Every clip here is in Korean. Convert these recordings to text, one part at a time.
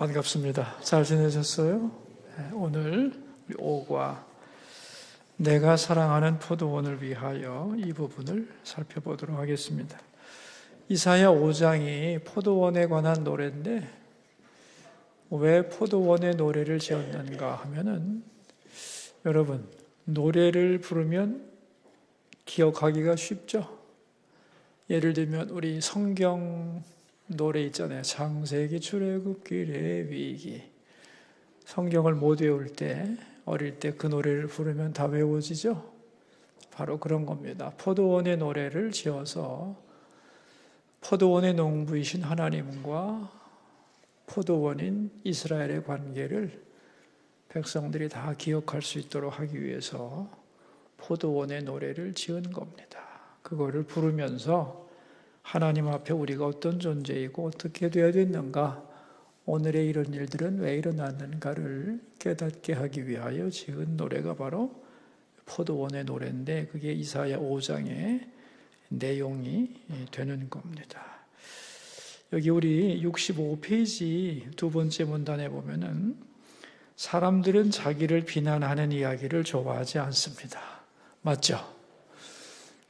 반갑습니다. 잘 지내셨어요? 오늘 우리 5과 내가 사랑하는 포도원을 위하여 이 부분을 살펴보도록 하겠습니다. 이사야 5장이 포도원에 관한 노래인데 왜 포도원의 노래를 지었는가 하면은 여러분 노래를 부르면 기억하기가 쉽죠? 예를 들면 우리 성경 노래 있잖아요. 창세기 출애굽길의 위기. 성경을 못 외울 때 어릴 때 그 노래를 부르면 다 외워지죠? 바로 그런 겁니다. 포도원의 노래를 지어서 포도원의 농부이신 하나님과 포도원인 이스라엘의 관계를 백성들이 다 기억할 수 있도록 하기 위해서 포도원의 노래를 지은 겁니다. 그거를 부르면서 하나님 앞에 우리가 어떤 존재이고 어떻게 되어야 됐는가, 오늘의 이런 일들은 왜 일어났는가를 깨닫게 하기 위하여 지은 노래가 바로 포도원의 노래인데 그게 이사야 5장의 내용이 되는 겁니다. 여기 우리 65페이지 두 번째 문단에 보면은 사람들은 자기를 비난하는 이야기를 좋아하지 않습니다. 맞죠?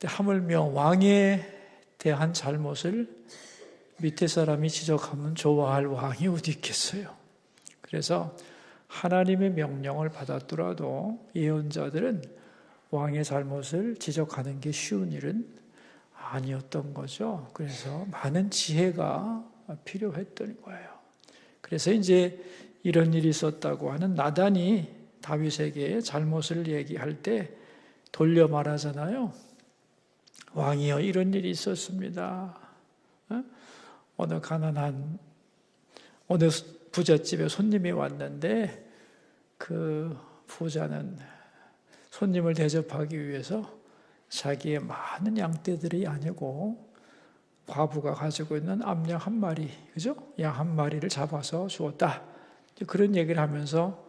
하물며 왕의 대한 잘못을 밑에 사람이 지적하면 좋아할 왕이 어디 있겠어요? 그래서 하나님의 명령을 받았더라도 예언자들은 왕의 잘못을 지적하는 게 쉬운 일은 아니었던 거죠. 그래서 많은 지혜가 필요했던 거예요. 그래서 이제 이런 일이 있었다고 하는 나단이 다윗에게 잘못을 얘기할 때 돌려 말하잖아요. 왕이여, 이런 일이 있었습니다. 어느 부잣집에 손님이 왔는데 그 부자는 손님을 대접하기 위해서 자기의 많은 양떼들이 아니고 과부가 가지고 있는 암양 한 마리, 그죠? 양 한 마리를 잡아서 주었다. 그런 얘기를 하면서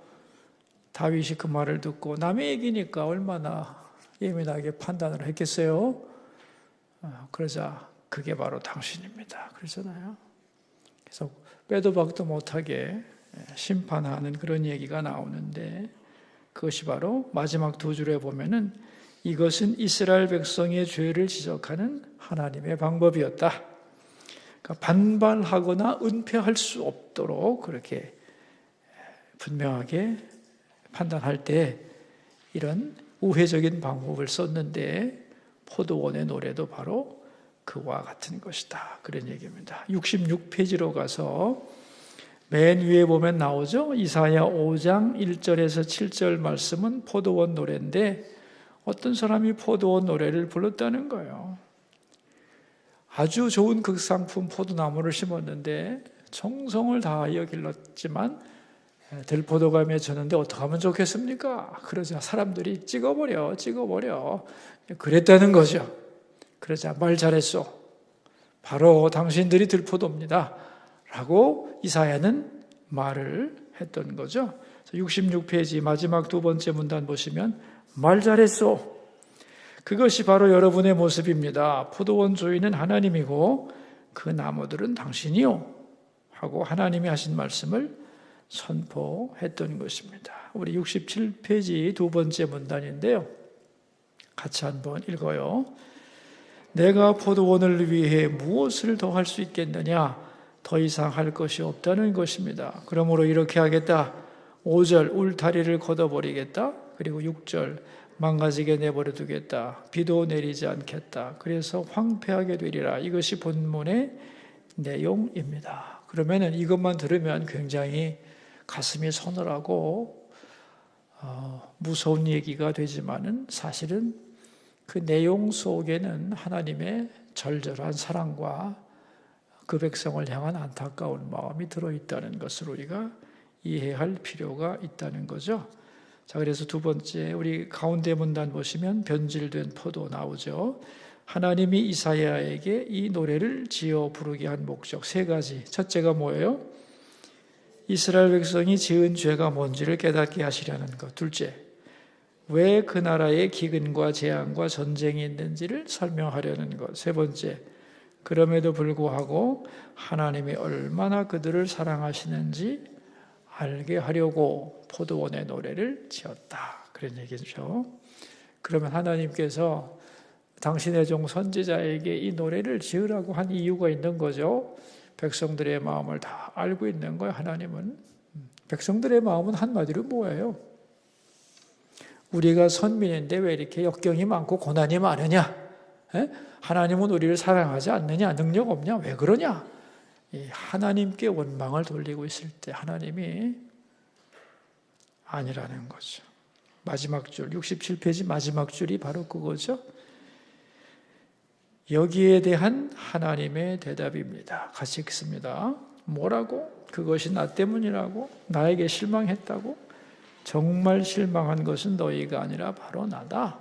다윗이 그 말을 듣고 남의 얘기니까 얼마나 예민하게 판단을 했겠어요? 그러자 그게 바로 당신입니다. 그러잖아요. 그래서 빼도 박도 못하게 심판하는 그런 얘기가 나오는데 그것이 바로 마지막 두 줄에 보면은 이것은 이스라엘 백성의 죄를 지적하는 하나님의 방법이었다. 그러니까 반발하거나 은폐할 수 없도록 그렇게 분명하게 판단할 때 이런 우회적인 방법을 썼는데 포도원의 노래도 바로 그와 같은 것이다. 그런 얘기입니다. 66페이지로 가서 맨 위에 보면 나오죠. 이사야 5장 1절에서 7절 말씀은 포도원 노래인데 어떤 사람이 포도원 노래를 불렀다는 거예요. 아주 좋은 극상품 포도나무를 심었는데 정성을 다하여 길렀지만 들포도가 맺혔는데 어떻게 하면 좋겠습니까? 그러자 사람들이 찍어버려. 그랬다는 거죠. 그러자 말 잘했어. 바로 당신들이 들포도입니다. 라고 이사야는 말을 했던 거죠. 66페이지 마지막 두 번째 문단 보시면 말 잘했어. 그것이 바로 여러분의 모습입니다. 포도원 주인은 하나님이고 그 나무들은 당신이요. 하고 하나님이 하신 말씀을 선포했던 것입니다. 우리 67페이지 두 번째 문단인데요. 같이 한번 읽어요. 내가 포도원을 위해 무엇을 더 할 수 있겠느냐? 더 이상 할 것이 없다는 것입니다. 그러므로 이렇게 하겠다. 5절 울타리를 걷어버리겠다. 그리고 6절 망가지게 내버려 두겠다. 비도 내리지 않겠다. 그래서 황폐하게 되리라. 이것이 본문의 내용입니다. 그러면은 이것만 들으면 굉장히 가슴이 서늘하고 무서운 얘기가 되지만은 사실은 그 내용 속에는 하나님의 절절한 사랑과 그 백성을 향한 안타까운 마음이 들어있다는 것을 우리가 이해할 필요가 있다는 거죠. 자, 그래서 두 번째 우리 가운데 문단 보시면 변질된 포도 나오죠. 하나님이 이사야에게 이 노래를 지어 부르게 한 목적 세 가지. 첫째가 뭐예요? 이스라엘 백성이 지은 죄가 뭔지를 깨닫게 하시려는 것. 둘째, 왜 그 나라에 기근과 재앙과 전쟁이 있는지를 설명하려는 것. 세 번째, 그럼에도 불구하고 하나님이 얼마나 그들을 사랑하시는지 알게 하려고 포도원의 노래를 지었다. 그런 얘기죠. 그러면 하나님께서 당신의 종 선지자에게 이 노래를 지으라고 한 이유가 있는 거죠. 백성들의 마음을 다 알고 있는 거예요. 하나님은. 백성들의 마음은 한마디로 뭐예요? 우리가 선민인데 왜 이렇게 역경이 많고 고난이 많으냐? 하나님은 우리를 사랑하지 않느냐? 능력 없냐? 왜 그러냐? 이 하나님께 원망을 돌리고 있을 때 하나님이 아니라는 거죠. 마지막 줄, 67페이지 마지막 줄이 바로 그거죠. 여기에 대한 하나님의 대답입니다. 같이 읽습니다. 뭐라고? 그것이 나 때문이라고? 나에게 실망했다고? 정말 실망한 것은 너희가 아니라 바로 나다.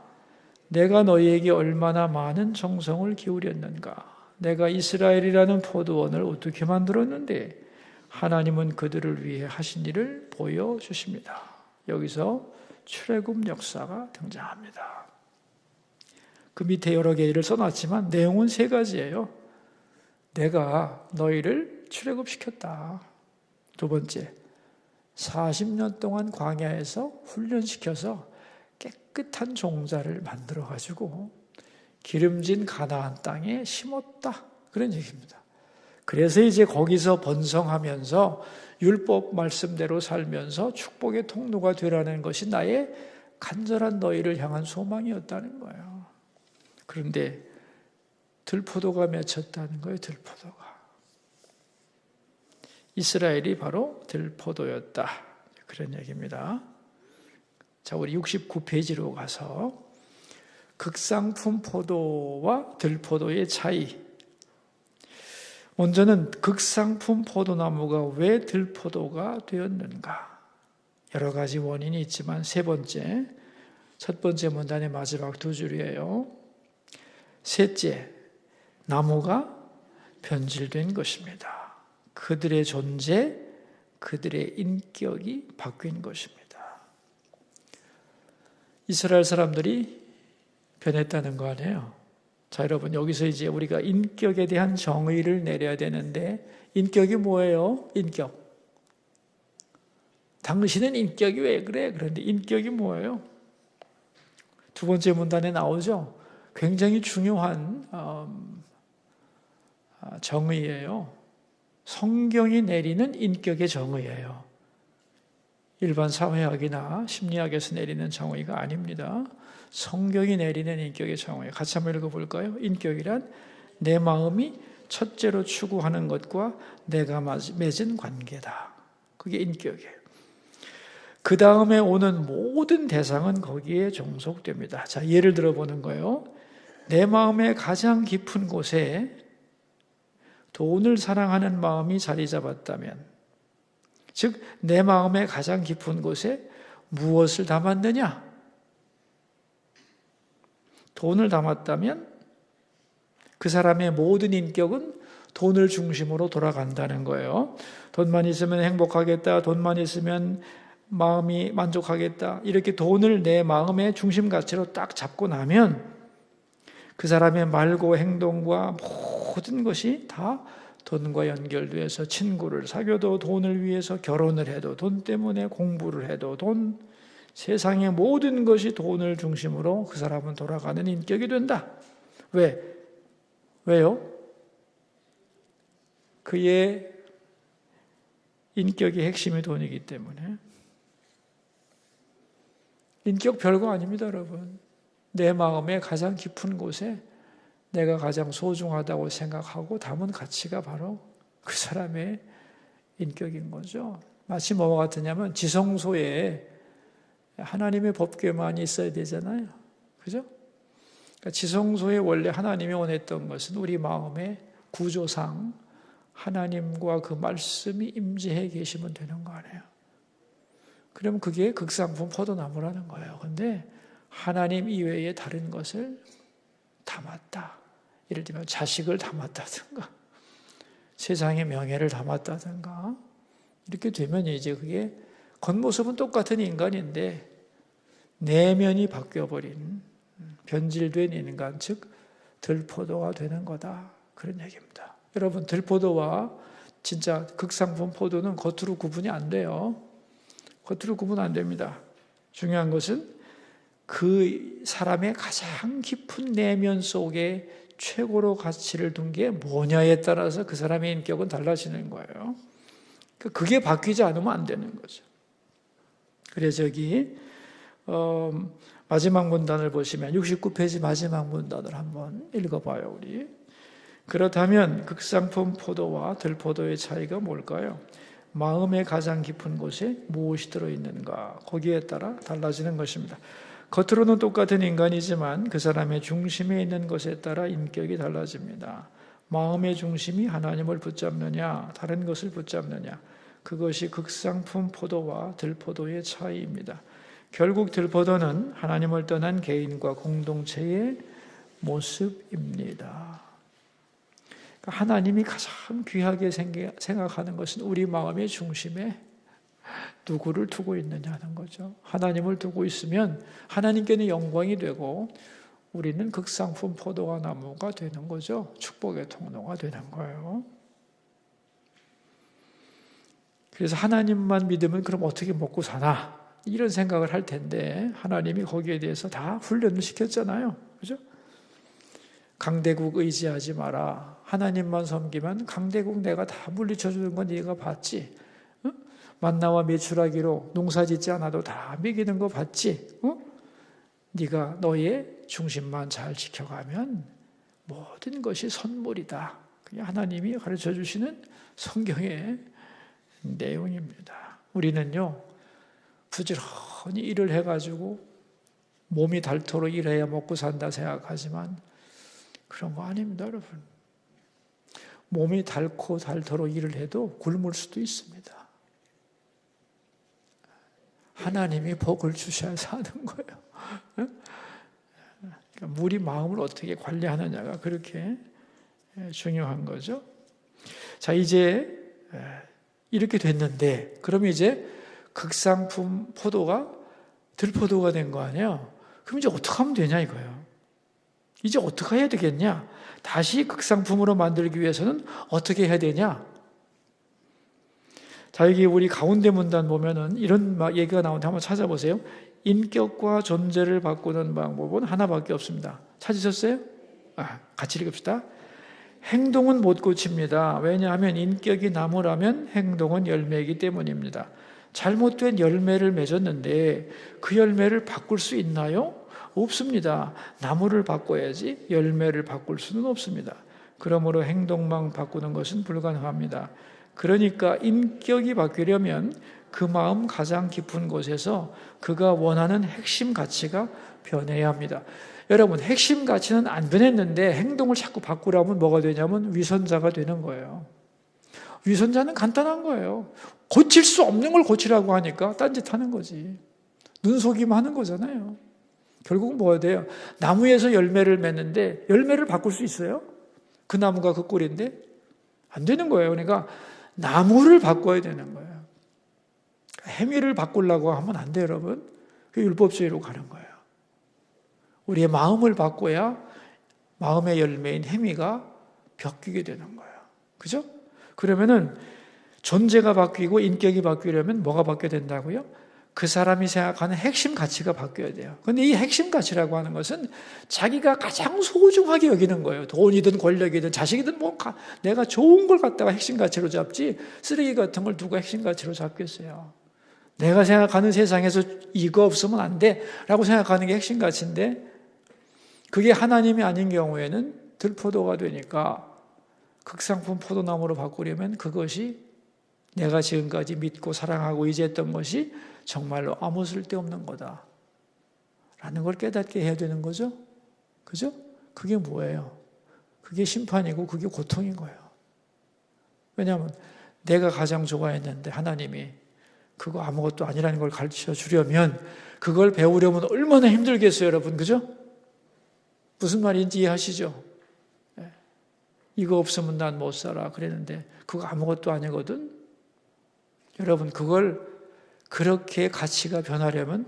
내가 너희에게 얼마나 많은 정성을 기울였는가. 내가 이스라엘이라는 포도원을 어떻게 만들었는데 하나님은 그들을 위해 하신 일을 보여주십니다. 여기서 출애굽 역사가 등장합니다. 그 밑에 여러 개를 써놨지만 내용은 세 가지예요. 내가 너희를 출애굽시켰다. 두 번째, 40년 동안 광야에서 훈련시켜서 깨끗한 종자를 만들어가지고 기름진 가나안 땅에 심었다. 그런 얘기입니다. 그래서 이제 거기서 번성하면서 율법 말씀대로 살면서 축복의 통로가 되라는 것이 나의 간절한 너희를 향한 소망이었다는 거예요. 그런데 들포도가 맺혔다는 거예요. 들포도가. 이스라엘이 바로 들포도였다. 그런 얘기입니다. 자, 우리 69페이지로 가서 극상품 포도와 들포도의 차이. 먼저는 극상품 포도나무가 왜 들포도가 되었는가? 여러 가지 원인이 있지만 세 번째, 첫 번째 문단의 마지막 두 줄이에요. 셋째, 나무가 변질된 것입니다. 그들의 존재, 그들의 인격이 바뀐 것입니다. 이스라엘 사람들이 변했다는 거 아니에요? 자, 여러분, 여기서 이제 우리가 인격에 대한 정의를 내려야 되는데, 인격이 뭐예요? 인격. 당신은 인격이 왜 그래? 그런데 인격이 뭐예요? 두 번째 문단에 나오죠? 굉장히 중요한 정의예요. 성경이 내리는 인격의 정의예요. 일반 사회학이나 심리학에서 내리는 정의가 아닙니다. 성경이 내리는 인격의 정의. 같이 한번 읽어볼까요? 인격이란 내 마음이 첫째로 추구하는 것과 내가 맺은 관계다. 그게 인격이에요. 그 다음에 오는 모든 대상은 거기에 종속됩니다. 자, 예를 들어보는 거예요. 내 마음의 가장 깊은 곳에 돈을 사랑하는 마음이 자리 잡았다면, 즉 내 마음의 가장 깊은 곳에 무엇을 담았느냐? 돈을 담았다면 그 사람의 모든 인격은 돈을 중심으로 돌아간다는 거예요. 돈만 있으면 행복하겠다. 돈만 있으면 마음이 만족하겠다. 이렇게 돈을 내 마음의 중심 가치로 딱 잡고 나면 그 사람의 말과 행동과 모든 것이 다 돈과 연결돼서 친구를 사귀어도 돈을 위해서 결혼을 해도 돈 때문에 공부를 해도 세상의 모든 것이 돈을 중심으로 그 사람은 돌아가는 인격이 된다. 왜요? 그의 인격의 핵심이 돈이기 때문에. 인격 별거 아닙니다, 여러분. 내 마음의 가장 깊은 곳에 내가 가장 소중하다고 생각하고 담은 가치가 바로 그 사람의 인격인 거죠. 마치 뭐와 같으냐면 지성소에 하나님의 법궤만이 있어야 되잖아요. 그죠? 그러니까 지성소에 원래 하나님이 원했던 것은 우리 마음의 구조상 하나님과 그 말씀이 임재해 계시면 되는 거 아니에요. 그러면 그게 극상품 포도나무라는 거예요. 그런데 하나님 이외에 다른 것을 담았다. 예를 들면 자식을 담았다든가 세상의 명예를 담았다든가 이렇게 되면 이제 그게 겉모습은 똑같은 인간인데 내면이 바뀌어버린 변질된 인간, 즉 들포도가 되는 거다. 그런 얘기입니다. 여러분, 들포도와 진짜 극상품 포도는 겉으로 구분이 안 돼요. 겉으로 구분 안 됩니다. 중요한 것은 그 사람의 가장 깊은 내면 속에 최고로 가치를 둔 게 뭐냐에 따라서 그 사람의 인격은 달라지는 거예요. 그게 바뀌지 않으면 안 되는 거죠. 그래서 여기 마지막 문단을 보시면 69페이지 마지막 문단을 한번 읽어봐요, 우리. 그렇다면 극상품 포도와 들포도의 차이가 뭘까요? 마음의 가장 깊은 곳에 무엇이 들어있는가? 거기에 따라 달라지는 것입니다. 겉으로는 똑같은 인간이지만 그 사람의 중심에 있는 것에 따라 인격이 달라집니다. 마음의 중심이 하나님을 붙잡느냐, 다른 것을 붙잡느냐, 그것이 극상품 포도와 들포도의 차이입니다. 결국 들포도는 하나님을 떠난 개인과 공동체의 모습입니다. 하나님이 가장 귀하게 생각하는 것은 우리 마음의 중심에 누구를 두고 있느냐는 거죠. 하나님을 두고 있으면 하나님께는 영광이 되고 우리는 극상품 포도와 나무가 되는 거죠. 축복의 통로가 되는 거예요. 그래서 하나님만 믿으면 그럼 어떻게 먹고 사나? 이런 생각을 할 텐데 하나님이 거기에 대해서 다 훈련을 시켰잖아요. 그죠? 강대국 의지하지 마라. 하나님만 섬기면 강대국 내가 다 물리쳐 주는 건 네가 봤지. 어? 만나와 메추라기로 농사 짓지 않아도 다 먹이는 거 봤지. 네가 너의 중심만 잘 지켜가면 모든 것이 선물이다. 그게 하나님이 가르쳐 주시는 성경의 내용입니다. 우리는요, 부지런히 일을 해가지고 몸이 닳도록 일해야 먹고 산다 생각하지만 그런 거 아닙니다, 여러분. 몸이 닳도록 일을 해도 굶을 수도 있습니다. 하나님이 복을 주셔야 사는 거예요. 그러니까 우리 마음을 어떻게 관리하느냐가 그렇게 중요한 거죠. 자, 이제 이렇게 됐는데, 그럼 이제 극상품 포도가 들포도가 된 거 아니에요? 그럼 이제 어떻게 하면 되냐 이거예요. 이제 어떻게 해야 되겠냐? 다시 극상품으로 만들기 위해서는 어떻게 해야 되냐? 자, 여기 우리 가운데 문단 보면은 이런 얘기가 나오는데 한번 찾아보세요. 인격과 존재를 바꾸는 방법은 하나밖에 없습니다. 찾으셨어요? 같이 읽읍시다. 행동은 못 고칩니다. 왜냐하면 인격이 나무라면 행동은 열매이기 때문입니다. 잘못된 열매를 맺었는데 그 열매를 바꿀 수 있나요? 없습니다. 나무를 바꿔야지 열매를 바꿀 수는 없습니다. 그러므로 행동만 바꾸는 것은 불가능합니다. 그러니까 인격이 바뀌려면 그 마음 가장 깊은 곳에서 그가 원하는 핵심 가치가 변해야 합니다. 여러분, 핵심 가치는 안 변했는데 행동을 자꾸 바꾸라면 뭐가 되냐면 위선자가 되는 거예요. 위선자는 간단한 거예요. 고칠 수 없는 걸 고치라고 하니까 딴짓하는 거지. 눈속임 하는 거잖아요. 결국은 뭐가 돼요? 나무에서 열매를 맺는데 열매를 바꿀 수 있어요? 그 나무가 그 꼴인데? 안 되는 거예요. 그러니까 나무를 바꿔야 되는 거예요. 행위를 바꾸려고 하면 안 돼요, 여러분. 그 율법주의로 가는 거예요. 우리의 마음을 바꿔야 마음의 열매인 행위가 바뀌게 되는 거예요. 그죠? 그러면은 존재가 바뀌고 인격이 바뀌려면 뭐가 바뀌어야 된다고요? 그 사람이 생각하는 핵심 가치가 바뀌어야 돼요. 그런데 이 핵심 가치라고 하는 것은 자기가 가장 소중하게 여기는 거예요. 돈이든 권력이든 자식이든 내가 좋은 걸 갖다가 핵심 가치로 잡지 쓰레기 같은 걸 누가 핵심 가치로 잡겠어요. 내가 생각하는 세상에서 이거 없으면 안 돼 라고 생각하는 게 핵심 가치인데 그게 하나님이 아닌 경우에는 들포도가 되니까 극상품 포도나무로 바꾸려면 그것이 내가 지금까지 믿고 사랑하고 의지했던 것이 정말로 아무 쓸데없는 거다 라는 걸 깨닫게 해야 되는 거죠. 그죠? 그게 뭐예요? 그게 심판이고 그게 고통인 거예요. 왜냐하면 내가 가장 좋아했는데 하나님이 그거 아무것도 아니라는 걸 가르쳐 주려면 그걸 배우려면 얼마나 힘들겠어요, 여러분. 그죠? 무슨 말인지 이해하시죠? 이거 없으면 난 못 살아 그랬는데 그거 아무것도 아니거든. 여러분, 그걸 그렇게 가치가 변하려면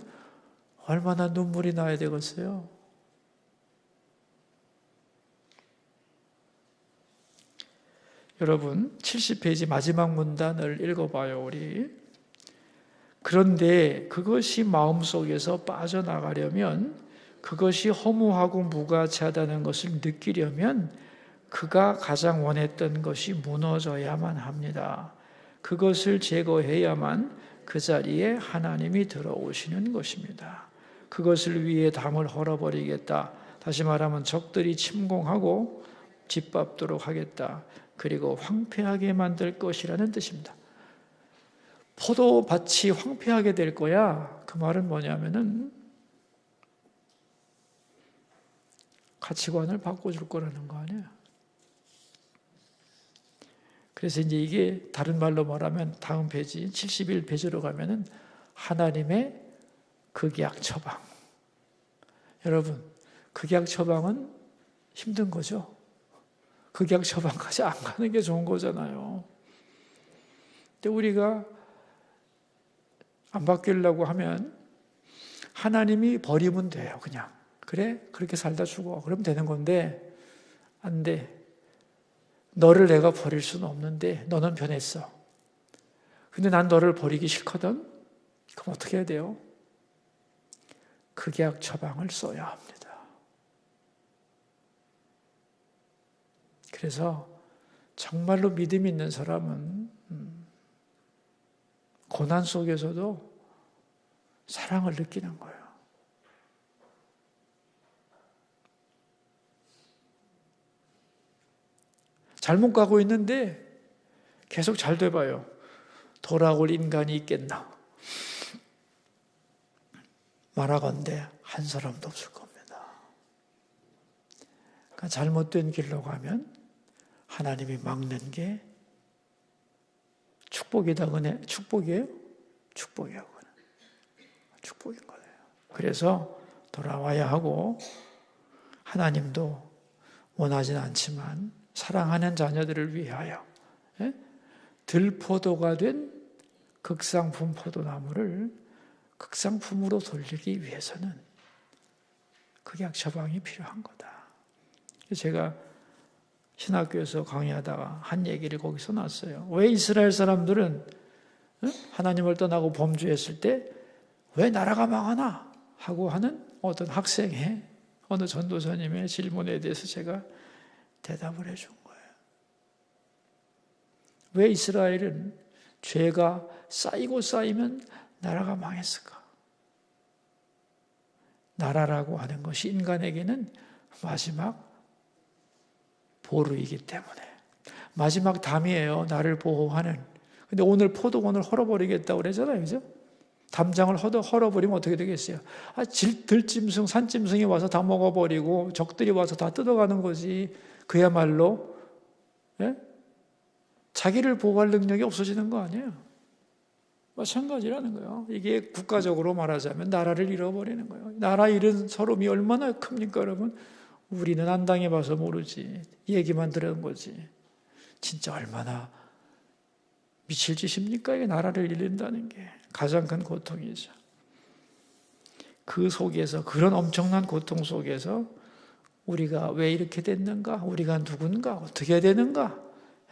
얼마나 눈물이 나야 되겠어요? 여러분 70페이지 마지막 문단을 읽어봐요. 우리. 그런데 그것이 마음속에서 빠져나가려면, 그것이 허무하고 무가치하다는 것을 느끼려면 그가 가장 원했던 것이 무너져야만 합니다. 그것을 제거해야만 그 자리에 하나님이 들어오시는 것입니다. 그것을 위해 담을 헐어버리겠다. 다시 말하면 적들이 침공하고 짓밟도록 하겠다. 그리고 황폐하게 만들 것이라는 뜻입니다. 포도밭이 황폐하게 될 거야. 그 말은 뭐냐면은 가치관을 바꿔줄 거라는 거 아니에요. 그래서 이제 이게 다른 말로 말하면 다음 페이지 71페이지로 가면은 하나님의 극약 처방. 여러분, 극약 처방은 힘든 거죠. 극약 처방까지 안 가는 게 좋은 거잖아요. 근데 우리가 안 바뀌려고 하면 하나님이 버리면 돼요. 그냥 그래 그렇게 살다 죽어 그러면 되는 건데, 안 돼. 너를 내가 버릴 수는 없는데 너는 변했어. 근데 난 너를 버리기 싫거든. 그럼 어떻게 해야 돼요? 극약 처방을 써야 합니다. 그래서 정말로 믿음 있는 사람은 고난 속에서도 사랑을 느끼는 거예요. 잘못 가고 있는데 계속 잘 돼봐요. 돌아올 인간이 있겠나? 말하건대 한 사람도 없을 겁니다. 그러니까 잘못된 길로 가면 하나님이 막는 게 축복이다. 은혜, 축복이에요? 축복이에요. 축복인 거예요. 그래서 돌아와야 하고, 하나님도 원하진 않지만 사랑하는 자녀들을 위하여 들포도가 된 극상품 포도나무를 극상품으로 돌리기 위해서는 극약 처방이 필요한 거다. 제가 신학교에서 강의하다가 한 얘기를 거기서 놨어요. 왜 이스라엘 사람들은 하나님을 떠나고 범죄했을 때 왜 나라가 망하나 하고 하는 어떤 학생의 어느 전도사님의 질문에 대해서 제가 대답을 해준 거예요. 왜 이스라엘은 죄가 쌓이고 쌓이면 나라가 망했을까? 나라라고 하는 것이 인간에게는 마지막 보루이기 때문에, 마지막 담이에요. 나를 보호하는. 근데 오늘 포도원을 헐어버리겠다고 그러잖아요. 그죠? 담장을 헐어버리면 어떻게 되겠어요? 들짐승, 산짐승이 와서 다 먹어버리고 적들이 와서 다 뜯어가는 거지. 그야말로 자기를 보호할 능력이 없어지는 거 아니에요? 마찬가지라는 거예요. 이게 국가적으로 말하자면 나라를 잃어버리는 거예요. 나라 잃은 서름이 얼마나 큽니까, 여러분? 우리는 안 당해봐서 모르지. 얘기만 들은 거지. 진짜 얼마나 미칠 짓입니까? 이게 나라를 잃는다는 게 가장 큰 고통이죠. 그 속에서, 그런 엄청난 고통 속에서 우리가 왜 이렇게 됐는가? 우리가 누군가? 어떻게 해야 되는가?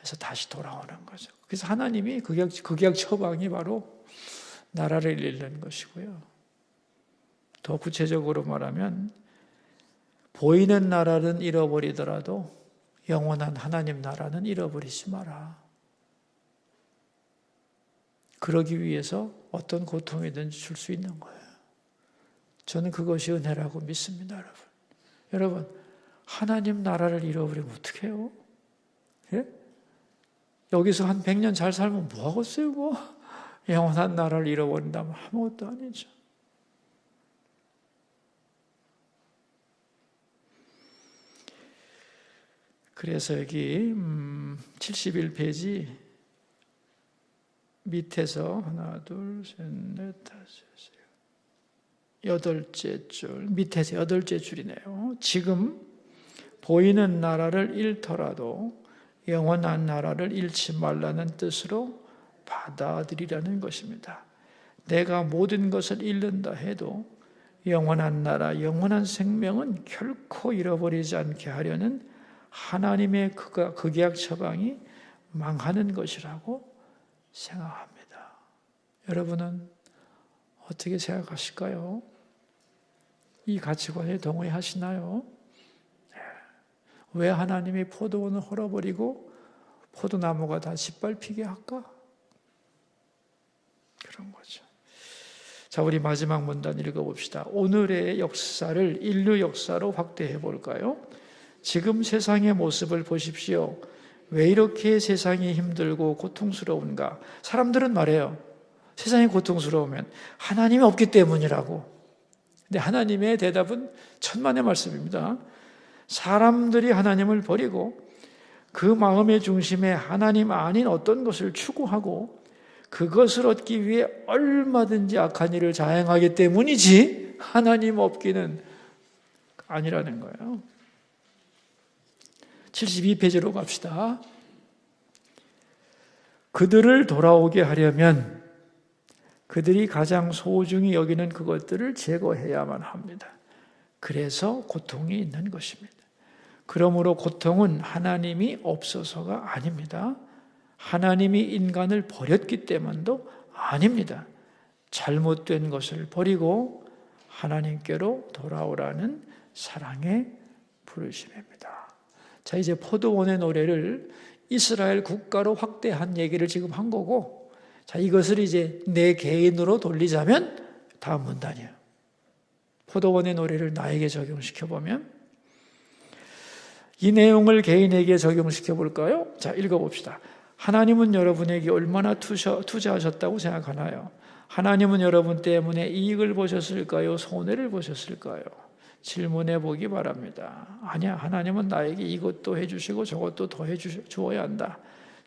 해서 다시 돌아오는 거죠. 그래서 하나님이 극약 처방이 바로 나라를 잃는 것이고요. 더 구체적으로 말하면 보이는 나라는 잃어버리더라도 영원한 하나님 나라는 잃어버리지 마라. 그러기 위해서 어떤 고통이든지 줄 수 있는 거예요. 저는 그것이 은혜라고 믿습니다, 여러분. 여러분, 하나님 나라를 잃어버리면 어떻게 해요? 예? 여기서 한 100년 잘 살면 뭐 하겠어요, 뭐? 영원한 나라를 잃어버린다면 아무것도 아니죠. 그래서 여기 71페이지 밑에서 하나, 둘, 셋, 넷, 다섯, 여덟째 줄, 밑에서 여덟째 줄이네요. 지금 보이는 나라를 잃더라도 영원한 나라를 잃지 말라는 뜻으로 받아들이라는 것입니다. 내가 모든 것을 잃는다 해도 영원한 나라, 영원한 생명은 결코 잃어버리지 않게 하려는 하나님의 극약 처방이 망하는 것이라고 생각합니다. 여러분은 어떻게 생각하실까요? 이 가치관에 동의하시나요? 왜 하나님이 포도원을 헐어버리고 포도나무가 다 짓밟히게 할까? 그런 거죠. 자, 우리 마지막 문단 읽어봅시다. 오늘의 역사를 인류 역사로 확대해 볼까요? 지금 세상의 모습을 보십시오. 왜 이렇게 세상이 힘들고 고통스러운가? 사람들은 말해요. 세상이 고통스러우면 하나님이 없기 때문이라고. 근데 하나님의 대답은 천만의 말씀입니다. 사람들이 하나님을 버리고 그 마음의 중심에 하나님 아닌 어떤 것을 추구하고 그것을 얻기 위해 얼마든지 악한 일을 자행하기 때문이지 하나님 없기는 아니라는 거예요. 72페이지로 갑시다. 그들을 돌아오게 하려면 그들이 가장 소중히 여기는 그것들을 제거해야만 합니다. 그래서 고통이 있는 것입니다. 그러므로 고통은 하나님이 없어서가 아닙니다. 하나님이 인간을 버렸기 때문도 아닙니다. 잘못된 것을 버리고 하나님께로 돌아오라는 사랑의 부르심입니다. 자, 이제 포도원의 노래를 이스라엘 국가로 확대한 얘기를 지금 한 거고, 자, 이것을 이제 내 개인으로 돌리자면 다음 문단이에요. 포도원의 노래를 나에게 적용시켜보면 이 내용을 개인에게 적용시켜 볼까요? 자, 읽어봅시다. 하나님은 여러분에게 얼마나 투자하셨다고 생각하나요? 하나님은 여러분 때문에 이익을 보셨을까요? 손해를 보셨을까요? 질문해 보기 바랍니다. 아니야, 하나님은 나에게 이것도 해주시고 저것도 더 해주어야 한다.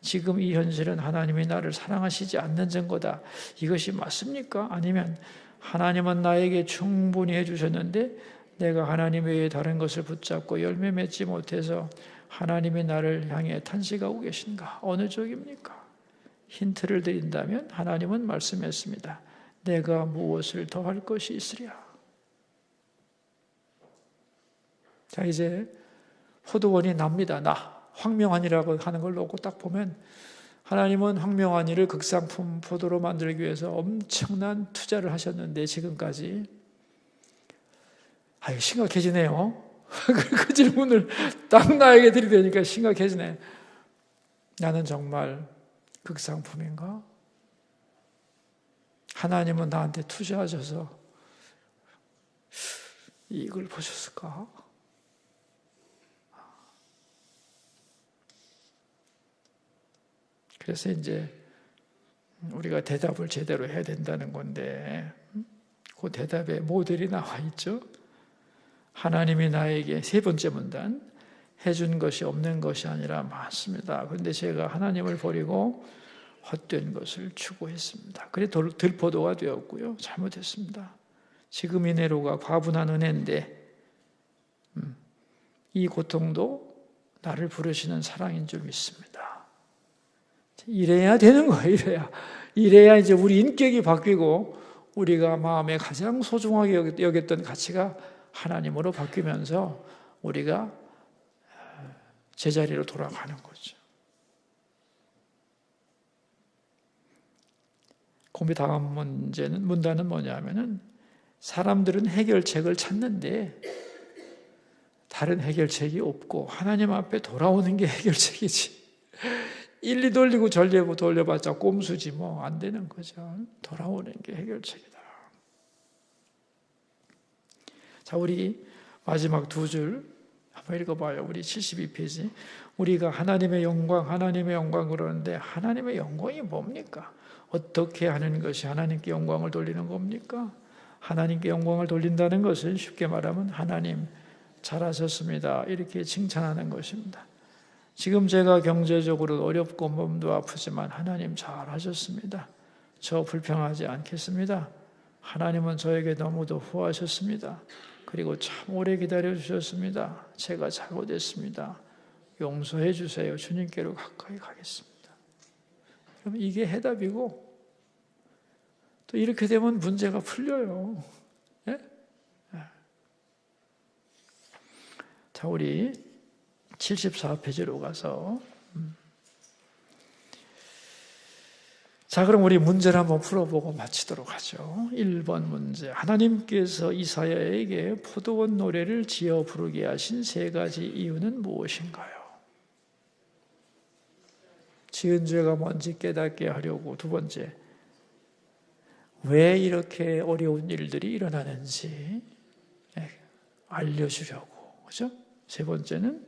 지금 이 현실은 하나님이 나를 사랑하시지 않는 증거다. 이것이 맞습니까? 아니면 하나님은 나에게 충분히 해주셨는데 내가 하나님 외에 다른 것을 붙잡고 열매 맺지 못해서 하나님이 나를 향해 탄식하고 계신가? 어느 쪽입니까? 힌트를 드린다면 하나님은 말씀했습니다. 내가 무엇을 더 할 것이 있으랴. 자, 이제 포도원이 납니다. 황명한이라고 하는 걸 놓고 딱 보면 하나님은 황명한이를 극상품 포도로 만들기 위해서 엄청난 투자를 하셨는데 지금까지 심각해지네요. 그 질문을 딱 나에게 들이대니까 심각해지네. 나는 정말 극상품인가? 하나님은 나한테 투자하셔서 이익을 보셨을까? 그래서 이제 우리가 대답을 제대로 해야 된다는 건데 그 대답에 모델이 나와 있죠. 하나님이 나에게 세 번째 문단 해준 것이 없는 것이 아니라 많습니다. 그런데 제가 하나님을 버리고 헛된 것을 추구했습니다. 그래 들포도가 되었고요. 잘못했습니다. 지금 이 내로가 과분한 은혜인데 이 고통도 나를 부르시는 사랑인 줄 믿습니다. 이래야 되는 거예요. 이래야 이제 우리 인격이 바뀌고 우리가 마음에 가장 소중하게 여겼던 가치가 하나님으로 바뀌면서 우리가 제자리로 돌아가는 거죠. 그 다음 문단은 뭐냐면은 사람들은 해결책을 찾는데 다른 해결책이 없고 하나님 앞에 돌아오는 게 해결책이지. 일리 돌리고 전례부 돌려봤자 꼼수지 뭐 안 되는 거죠. 돌아오는 게 해결책이다. 자, 우리 마지막 두 줄 한번 읽어봐요. 우리 72페이지. 우리가 하나님의 영광 그러는데 하나님의 영광이 뭡니까? 어떻게 하는 것이 하나님께 영광을 돌리는 겁니까? 하나님께 영광을 돌린다는 것은 쉽게 말하면 하나님 잘하셨습니다. 이렇게 칭찬하는 것입니다. 지금 제가 경제적으로 어렵고 몸도 아프지만 하나님 잘하셨습니다. 저 불평하지 않겠습니다. 하나님은 저에게 너무도 후하셨습니다. 그리고 참 오래 기다려주셨습니다. 제가 잘못했습니다. 용서해 주세요. 주님께로 가까이 가겠습니다. 그럼 이게 해답이고 또 이렇게 되면 문제가 풀려요. 예? 자, 우리 74페이지로 가서 자, 그럼 우리 문제를 한번 풀어보고 마치도록 하죠. 1번 문제. 하나님께서 이사야에게 포도원 노래를 지어 부르게 하신 세 가지 이유는 무엇인가요? 지은 죄가 뭔지 깨닫게 하려고. 두 번째, 왜 이렇게 어려운 일들이 일어나는지 알려주려고. 그죠? 세 번째는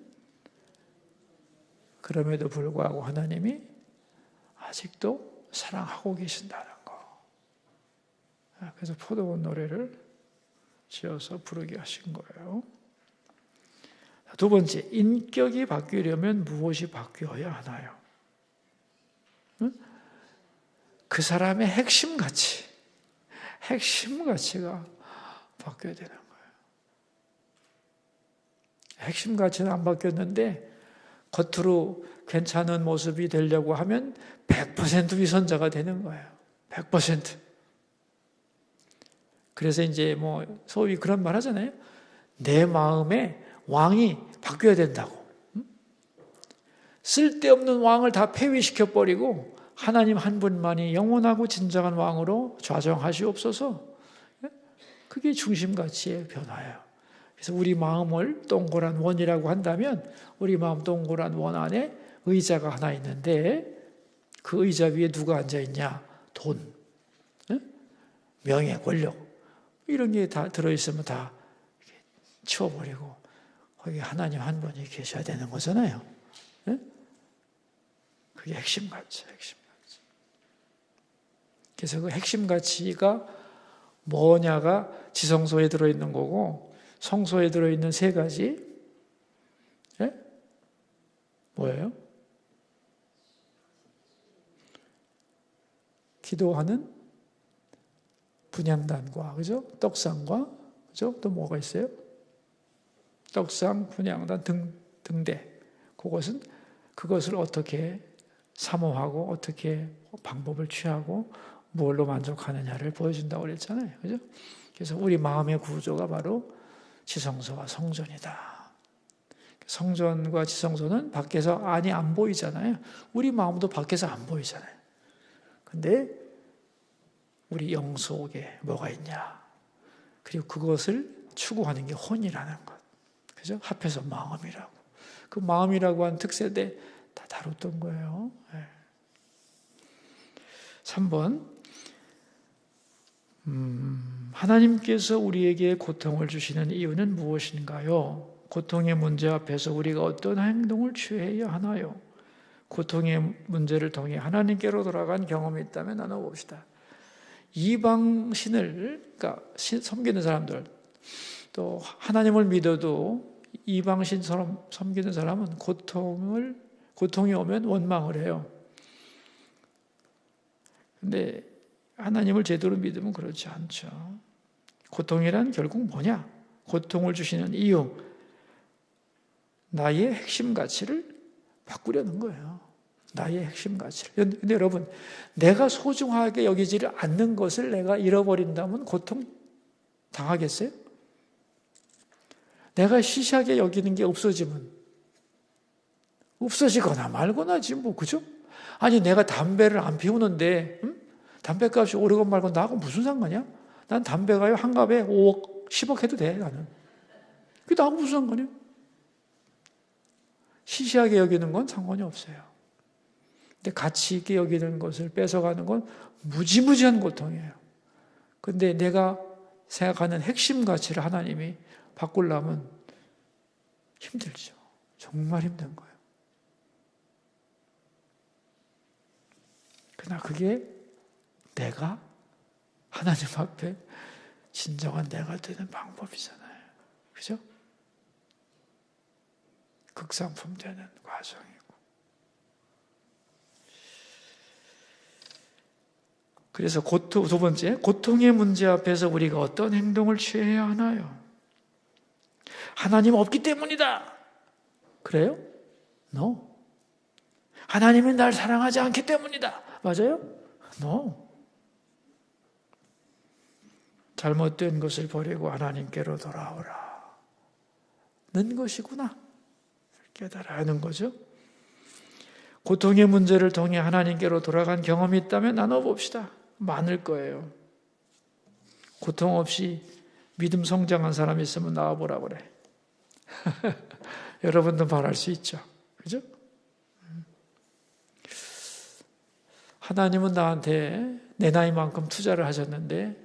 그럼에도 불구하고 하나님이 아직도 사랑하고 계신다는 거. 그래서 포도원 노래를 지어서 부르게 하신 거예요. 두 번째, 인격이 바뀌려면 무엇이 바뀌어야 하나요? 그 사람의 핵심 가치가 바뀌어야 되는 거예요. 핵심 가치는 안 바뀌었는데 겉으로 괜찮은 모습이 되려고 하면 100% 위선자가 되는 거예요. 100%. 그래서 이제 소위 그런 말 하잖아요. 내 마음에 왕이 바뀌어야 된다고. 쓸데없는 왕을 다 폐위시켜버리고 하나님 한 분만이 영원하고 진정한 왕으로 좌정하시옵소서. 그게 중심가치의 변화예요. 그래서 우리 마음을 동그란 원이라고 한다면 우리 마음 동그란 원 안에 의자가 하나 있는데 그 의자 위에 누가 앉아있냐? 돈, 명예, 권력 이런 게 다 들어있으면 다 치워버리고 거기 하나님 한 분이 계셔야 되는 거잖아요. 그게 핵심 가치예요. 핵심 가치. 그래서 그 핵심 가치가 뭐냐가 지성소에 들어있는 거고 성소에 들어있는 세 가지 뭐예요? 기도하는 분향단과 그죠? 떡상과 그죠? 또 뭐가 있어요? 떡상, 분향단 등대. 그것을 어떻게 사모하고 어떻게 방법을 취하고 뭘로 만족하느냐를 보여준다고 그랬잖아요. 그죠? 그래서 우리 마음의 구조가 바로 지성소와 성전이다. 성전과 지성소는 밖에서 안이 안 보이잖아요. 우리 마음도 밖에서 안 보이잖아요. 근데 우리 영 속에 뭐가 있냐? 그리고 그것을 추구하는 게 혼이라는 것. 그죠? 합해서 마음이라고. 그 마음이라고 한 특세대 다 다뤘던 거예요. 3번. 하나님께서 우리에게 고통을 주시는 이유는 무엇인가요? 고통의 문제 앞에서 우리가 어떤 행동을 취해야 하나요? 고통의 문제를 통해 하나님께로 돌아간 경험이 있다면 나눠봅시다. 이방신을 섬기는 사람들, 또 하나님을 믿어도 이방신처럼 섬기는 사람은 고통이 오면 원망을 해요. 근데 하나님을 제대로 믿으면 그렇지 않죠. 고통이란 결국 뭐냐? 고통을 주시는 이유, 나의 핵심 가치를 바꾸려는 거예요. 나의 핵심 가치를. 근데 여러분, 내가 소중하게 여기지를 않는 것을 내가 잃어버린다면 고통 당하겠어요? 내가 시시하게 여기는 게 없어지거나 말거나지 그죠? 아니 내가 담배를 안 피우는데 담배값이 오르건 말건 나하고 무슨 상관이야? 난 담배가요 한 갑에 5억, 10억 해도 돼 나는. 그게 나하고 무슨 상관이야? 시시하게 여기는 건 상관이 없어요. 근데 가치 있게 여기는 것을 뺏어가는 건 무지무지한 고통이에요. 근데 내가 생각하는 핵심 가치를 하나님이 바꾸려면 힘들죠. 정말 힘든 거예요. 그러나 그게 내가 하나님 앞에 진정한 내가 되는 방법이잖아요. 그죠? 극상품 되는 과정이고. 그래서 두 번째, 고통의 문제 앞에서 우리가 어떤 행동을 취해야 하나요? 하나님 없기 때문이다. 그래요? No. 하나님이 날 사랑하지 않기 때문이다. 맞아요? No. 잘못된 것을 버리고 하나님께로 돌아오라. 는 것이구나. 깨달아야 하는 거죠. 고통의 문제를 통해 하나님께로 돌아간 경험이 있다면 나눠봅시다. 많을 거예요. 고통 없이 믿음 성장한 사람이 있으면 나와보라 그래. 여러분도 말할 수 있죠. 그죠? 하나님은 나한테 내 나이만큼 투자를 하셨는데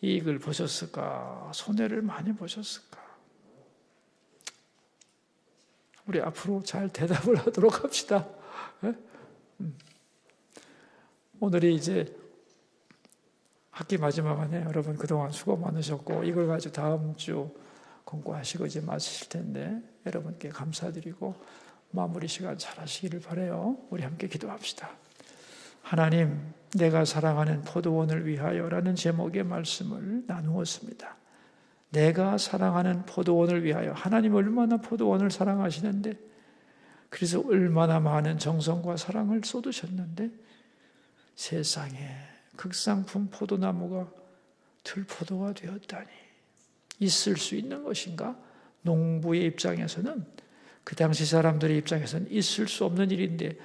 이익을 보셨을까? 손해를 많이 보셨을까? 우리 앞으로 잘 대답을 하도록 합시다. 오늘이 이제 학기 마지막 안에 여러분 그동안 수고 많으셨고 이걸 가지고 다음 주 공부하시고 이제 마치실 텐데 여러분께 감사드리고 마무리 시간 잘 하시기를 바라요. 우리 함께 기도합시다. 하나님, 내가 사랑하는 포도원을 위하여라는 제목의 말씀을 나누었습니다. 내가 사랑하는 포도원을 위하여. 하나님 얼마나 포도원을 사랑하시는데, 그래서 얼마나 많은 정성과 사랑을 쏟으셨는데 세상에 극상품 포도나무가 들포도가 되었다니 있을 수 있는 것인가? 농부의 입장에서는, 그 당시 사람들의 입장에서는 있을 수 없는 일인데,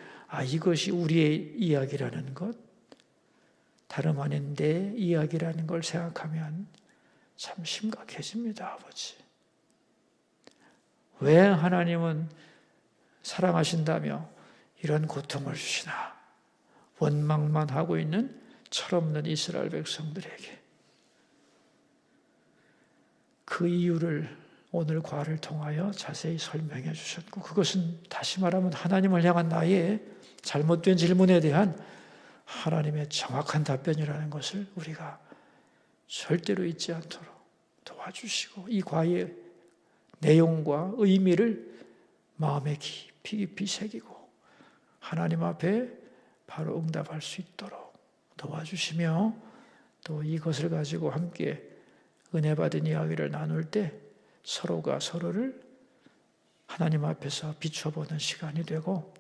이것이 우리의 이야기라는 것, 다름 아닌 내 이야기라는 걸 생각하면 참 심각해집니다, 아버지. 왜 하나님은 사랑하신다며 이런 고통을 주시나? 원망만 하고 있는 철없는 이스라엘 백성들에게 그 이유를 오늘 과를 통하여 자세히 설명해 주셨고, 그것은 다시 말하면 하나님을 향한 나의 잘못된 질문에 대한 하나님의 정확한 답변이라는 것을 우리가 절대로 잊지 않도록 도와주시고, 이 과의 내용과 의미를 마음에 깊이 깊이 새기고 하나님 앞에 바로 응답할 수 있도록 도와주시며, 또 이것을 가지고 함께 은혜 받은 이야기를 나눌 때 서로가 서로를 하나님 앞에서 비춰보는 시간이 되고,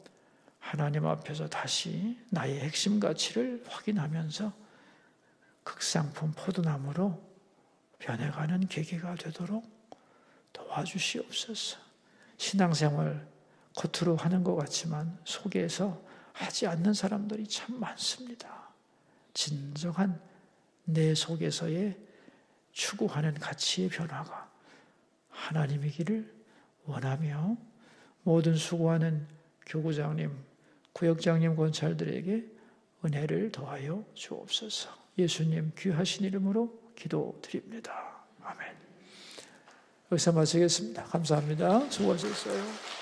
하나님 앞에서 다시 나의 핵심 가치를 확인하면서 극상품 포도나무로 변해가는 계기가 되도록 도와주시옵소서. 신앙생활 겉으로 하는 것 같지만 속에서 하지 않는 사람들이 참 많습니다. 진정한 내 속에서의 추구하는 가치의 변화가 하나님이기를 원하며, 모든 수고하는 교구장님, 구역장님, 권찰들에게 은혜를 더하여 주옵소서. 예수님 귀하신 이름으로 기도드립니다. 아멘. 여기서 마치겠습니다. 감사합니다. 수고하셨어요.